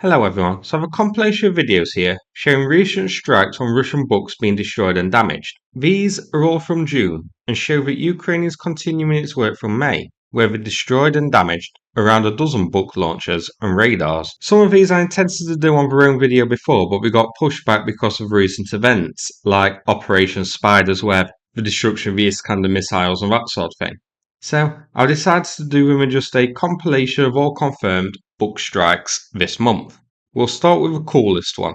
Hello everyone, so I have a compilation of videos here showing recent strikes on Russian books being destroyed and damaged. These are all from June and show that Ukraine is continuing its work from May, where they destroyed and damaged around a dozen book launchers and radars. Some of these I intended to do on their own video before, but we got pushed back because of recent events like Operation Spider's Web, the destruction of the Iskander missiles and that sort of thing. So I decided to do them in just a compilation of all confirmed book strikes this month. We'll start with the coolest one.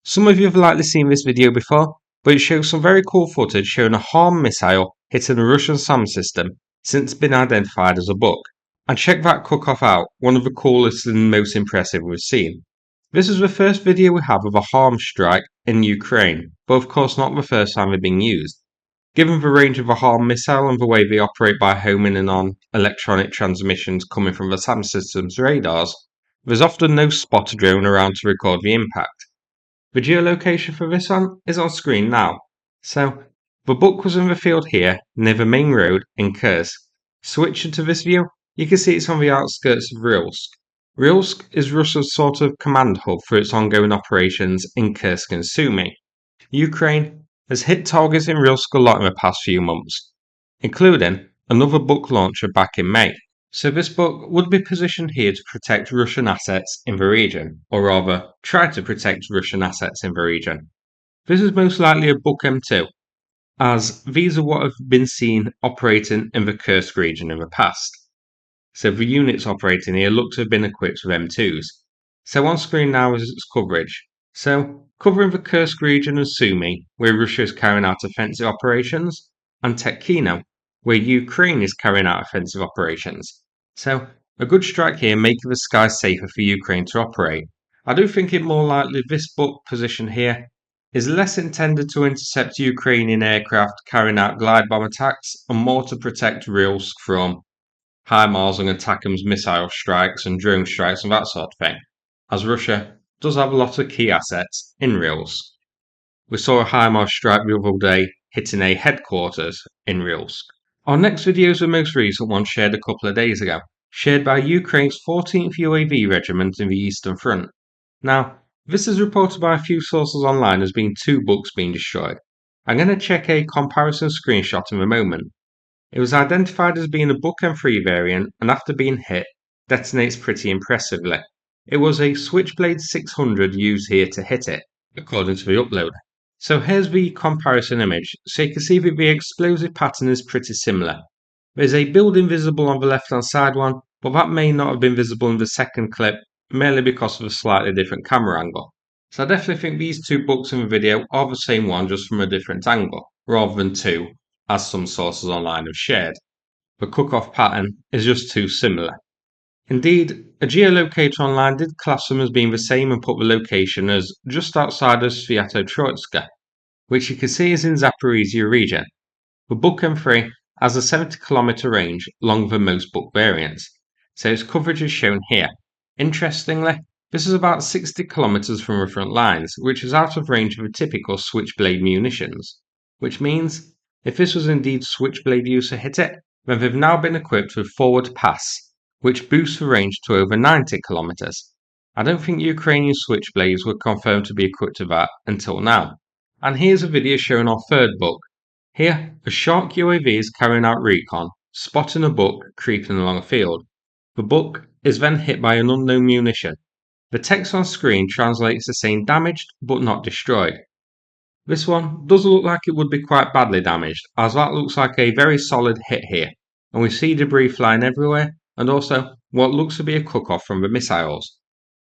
Some of you have likely seen this video before, but it shows some very cool footage showing a HARM missile hitting a Russian SAM system since been identified as a book. And check that cook-off out, one of the coolest and most impressive we've seen. This is the first video we have of a HARM strike in Ukraine, but of course not the first time they've been used. Given the range of a HARM missile and the way they operate by homing in on electronic transmissions coming from the SAM system's radars, there's often no spotter drone around to record the impact. The geolocation for this one is on screen now. So, the book was in the field here, near the main road in Kursk. Switching to this view, you can see it's on the outskirts of Rylsk. Rylsk is Russia's sort of command hub for its ongoing operations in Kursk and Sumy. Ukraine has hit targets in Rylsk a lot in the past few months, including another book launcher back in May. So this book would be positioned here to protect Russian assets in the region, or rather, try to protect Russian assets in the region. This is most likely a Buk M2, as these are what have been seen operating in the Kursk region in the past. So the units operating here look to have been equipped with M2s. So on screen now is its coverage. So, covering the Kursk region and Sumy, where Russia is carrying out offensive operations, and Tekhino, where Ukraine is carrying out offensive operations. So, a good strike here making the skies safer for Ukraine to operate. I do think it more likely this book position here is less intended to intercept Ukrainian aircraft carrying out glide bomb attacks and more to protect Rylsk from HIMARS and ATACMS missile strikes and drone strikes and that sort of thing, as Russia does have a lot of key assets in Rylsk. We saw a HIMARS strike the other day hitting a headquarters in Rylsk. Our next video is the most recent one shared a couple of days ago, shared by Ukraine's 14th UAV Regiment in the Eastern Front. Now, this is reported by a few sources online as being 2 books being destroyed. I'm going to check a comparison screenshot in a moment. It was identified as being a Buk M3 variant and after being hit, detonates pretty impressively. It was a Switchblade 600 used here to hit it, according to the uploader. So here's the comparison image, so you can see that the explosive pattern is pretty similar. There's a building visible on the left hand side one, but that may not have been visible in the second clip, merely because of a slightly different camera angle. So I definitely think these 2 books in the video are the same one just from a different angle, rather than 2, as some sources online have shared. The cook-off pattern is just too similar. Indeed, a geolocator online did class them as being the same and put the location as just outside of Sviatotroitska, which you can see is in Zaporizhzhia region. The Buk M3 has a 70km range longer than most book variants, so its coverage is shown here. Interestingly, this is about 60km from the front lines, which is out of range of a typical Switchblade munitions, which means if this was indeed Switchblade use to hit it, then they've now been equipped with forward pass, which boosts the range to over 90km. I don't think Ukrainian Switchblades were confirmed to be equipped with that until now. And here's a video showing our third book. Here, a Shark UAV is carrying out recon, spotting a book creeping along a field. The book is then hit by an unknown munition. The text on screen translates as saying damaged but not destroyed. This one does look like it would be quite badly damaged, as that looks like a very solid hit here, and we see debris flying everywhere, and also what looks to be a cook-off from the missiles.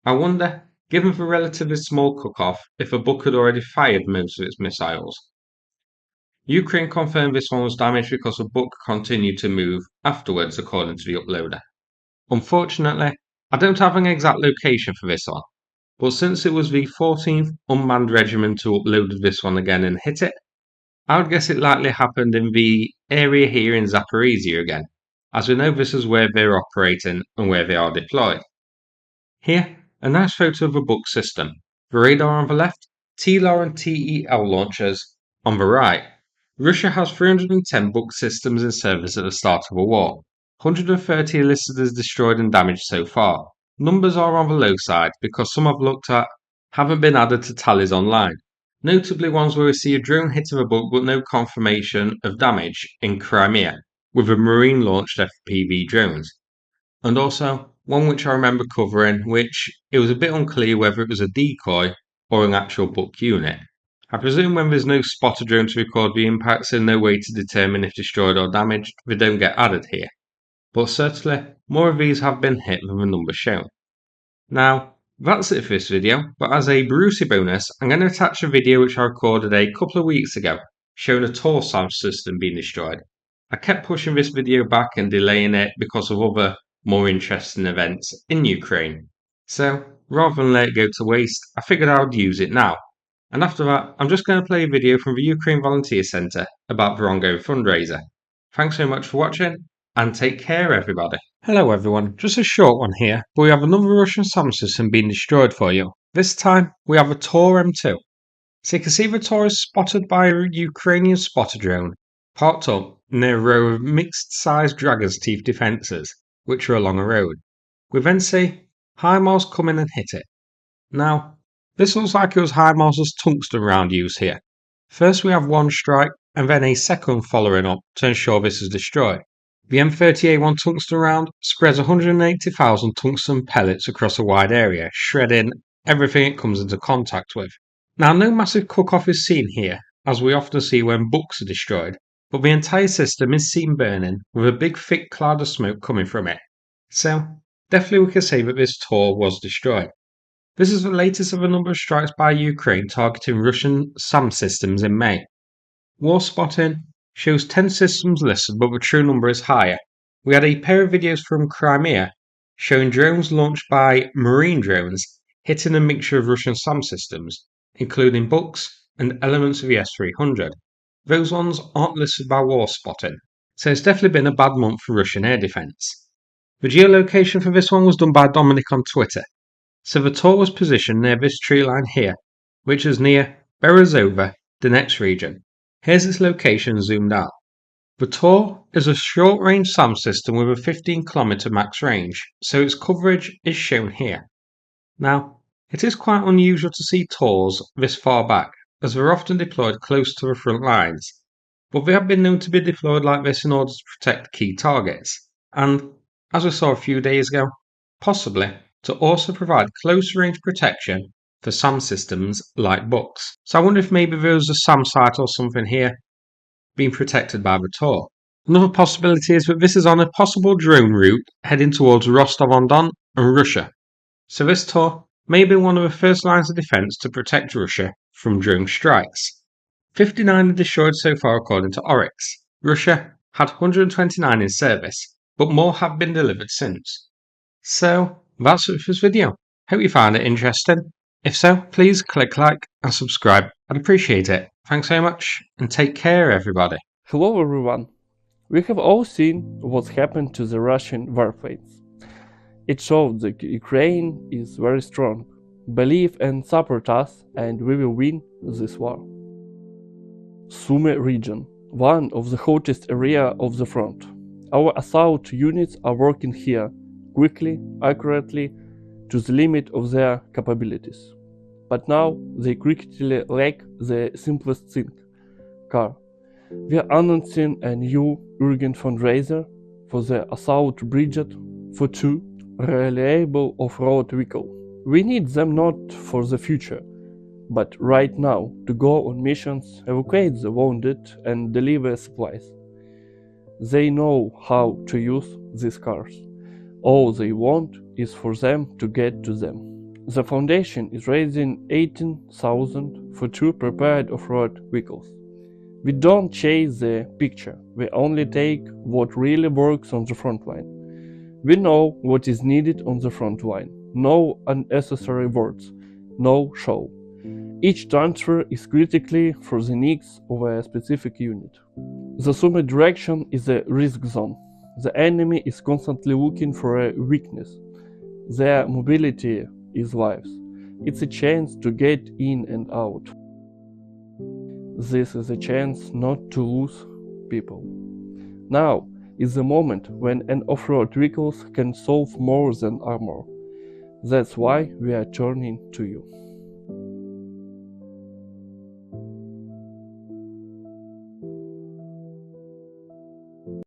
I wonder, given the relatively small cook-off, if a book had already fired most of its missiles. Ukraine confirmed this one was damaged because the book continued to move afterwards, according to the uploader. Unfortunately, I don't have an exact location for this one, but since it was the 14th Unmanned Regiment who uploaded this one again and hit it, I would guess it likely happened in the area here in Zaporizhzhia again, as we know this is where they're operating and where they are deployed. Here, a nice photo of a book system, the radar on the left, TLAR and TEL launchers on the right. Russia has 310 book systems in service at the start of the war. 130 are listed as destroyed and damaged so far. numbers are on the low side because some I've looked at haven't been added to tallies online, notably ones where we see a drone hitting the book but no confirmation of damage in Crimea with a Marine launched FPV drones, and also one which I remember covering, which it was a bit unclear whether it was a decoy or an actual Buk unit. I presume when there's no spotter drone to record the impacts and no way to determine if destroyed or damaged, they don't get added here. But certainly, more of these have been hit than the numbers shown. Now, that's it for this video, but as a Brucey bonus, I'm going to attach a video which I recorded a couple of weeks ago, showing a Tor SAM system being destroyed. I kept pushing this video back and delaying it because of other, more interesting events in Ukraine. So, rather than let it go to waste, I figured I would use it now. And after that, I'm just going to play a video from the Ukraine Volunteer Centre about the ongoing fundraiser. Thanks so much for watching, and take care everybody. Hello everyone, just a short one here, but we have another Russian SAM system being destroyed for you. This time, we have a Tor M2. So you can see the Tor is spotted by a Ukrainian spotter drone, parked up near a row of mixed-sized Dragon's Teeth defences, which are along a road. We then see HIMARS come in and hit it. Now, this looks like it was HIMARS' tungsten round used here. First we have one strike, and then a second following up to ensure this is destroyed. The M38A1 tungsten round spreads 180,000 tungsten pellets across a wide area, shredding everything it comes into contact with. Now, no massive cook-off is seen here, as we often see when books are destroyed, but the entire system is seen burning, with a big thick cloud of smoke coming from it. So, definitely we can say that this Tor was destroyed. This is the latest of a number of strikes by Ukraine targeting Russian SAM systems in May. War spotting shows 10 systems listed, but the true number is higher. We had a pair of videos from Crimea showing drones launched by Marine drones hitting a mixture of Russian SAM systems, including Buks and elements of the S-300. Those ones aren't listed by war spotting, so it's definitely been a bad month for Russian air defense. The geolocation for this one was done by Dominic on Twitter. So the Tor was positioned near this tree line here, which is near Berezova, the next region. Here's its location zoomed out. The Tor is a short-range SAM system with a 15km max range, so its coverage is shown here. Now, it is quite unusual to see Tors this far back, as they're often deployed close to the front lines, but they have been known to be deployed like this in order to protect key targets, and, as we saw a few days ago, possibly to also provide close-range protection for SAM systems like Buks. So I wonder if maybe there was a SAM site or something here being protected by the Tor. Another possibility is that this is on a possible drone route heading towards Rostov-on-Don and Russia. So this Tor may be one of the first lines of defence to protect Russia from drone strikes. 59 are destroyed so far according to Oryx. Russia had 129 in service, but more have been delivered since. So that's it for this video. Hope you found it interesting. If so, please click like and subscribe. I'd appreciate it. Thanks so much and take care everybody. Hello everyone. We have all seen what's happened to the Russian warplanes. It showed that Ukraine is very strong. Believe and support us and we will win this war. Sumy region, one of the hottest area of the front. Our assault units are working here quickly, accurately, to the limit of their capabilities. But now they critically lack the simplest thing, car. We are announcing a new urgent fundraiser for the assault brigade for 2 reliable off-road vehicles. We need them not for the future, but right now to go on missions, evacuate the wounded and deliver supplies. They know how to use these cars. All they want is for them to get to them. The foundation is raising 18,000 for 2 prepared off-road vehicles. We don't chase the picture, we only take what really works on the front line. We know what is needed on the front line. No unnecessary words, no show. Each transfer is critically for the needs of a specific unit. The Sumy direction is a risk zone. The enemy is constantly looking for a weakness. Their mobility is lives. It's a chance to get in and out. This is a chance not to lose people. Now is the moment when an off-road vehicle can solve more than armor. That's why we are turning to you.